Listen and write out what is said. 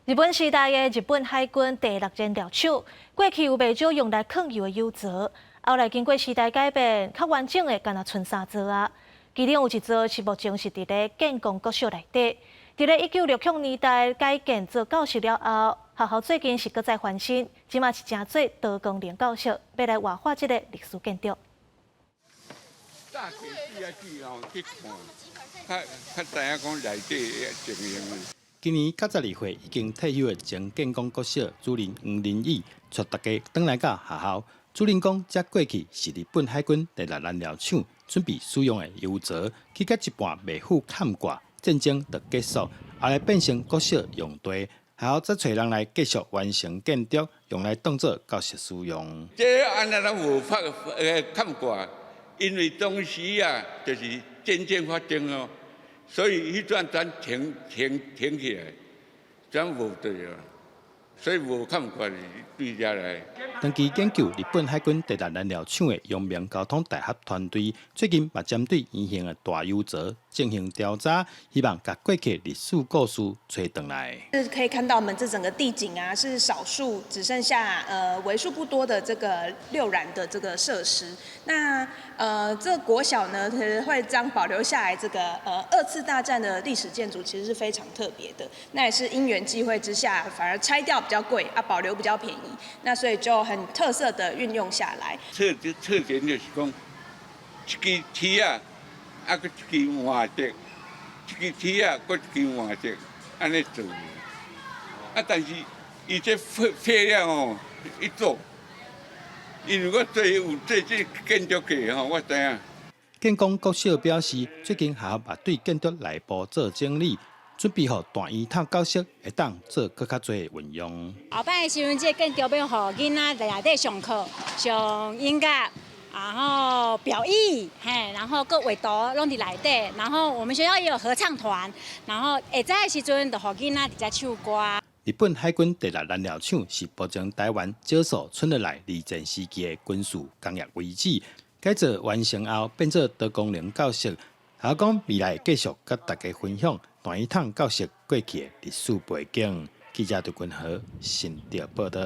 日本时代的日本海军第6舰僚厂，过去有不少用来抗油的油槽，后来经过时代改变，较完整的敢若剩3座啊。其中有一座是目前是伫咧建功国小内底，伫咧1960年代改建做教室了后，学校最近是搁再翻新，即嘛是正做多功能教室，要来活化这个历史建筑。大电视啊，去哦去看，较知影讲内底情形。今年92岁已经退休的前建功国小主任黄仁义，带大家返来到学校。主任讲，这过去是日本海军第6燃料厂准备使用的油槽，去甲一半未付砍挂，战争就结束，后来变成国小用地，还要再找人来继续完成建筑，用来当作教室使用。这安那无发砍挂，因为当时啊，就是战争发生哦。所以迄段咱停起来，咱无对啊，所以无看法对下来。长期研究日本海军第6燃料厂的阳明交通大学团队，最近也针对圆形的大油槽进行调查，希望把过去历史故事找回来。是可以看到我们这整个地景啊，是少数只剩下为数不多的这个6燃的这个设施。那这个国小呢，其实会这样保留下来这个2次大战的历史建筑，其实是非常特别的。那也是因缘际会之下，反而拆掉比较贵啊，保留比较便宜。那所以就很特色的运用下来。特点就是讲，一支梯啊，啊，搁一支换折，一支梯啊，搁一支换折，安尼做。啊，但是伊这废料哦，一做，因为我有做这建筑过吼，我知影。建功国小表示，最近学校也对建筑内部做整理。准备好大圆筒教室，会当做更较多运用。后摆的时阵，这建筑要予囡仔在内底上课、上音乐，然后表演，然后各画图拢伫内底。然后我们学校也有合唱团，然后下早的时阵，就予囡仔伫遮唱歌。日本海军第6燃料厂是保证台湾少数存落来二战时期的军事工业遗址，改造完成后变做多功能教室。校讲未来继续甲大家分享大圆筒教室过去的历史背景。记者杜君和新潮报道。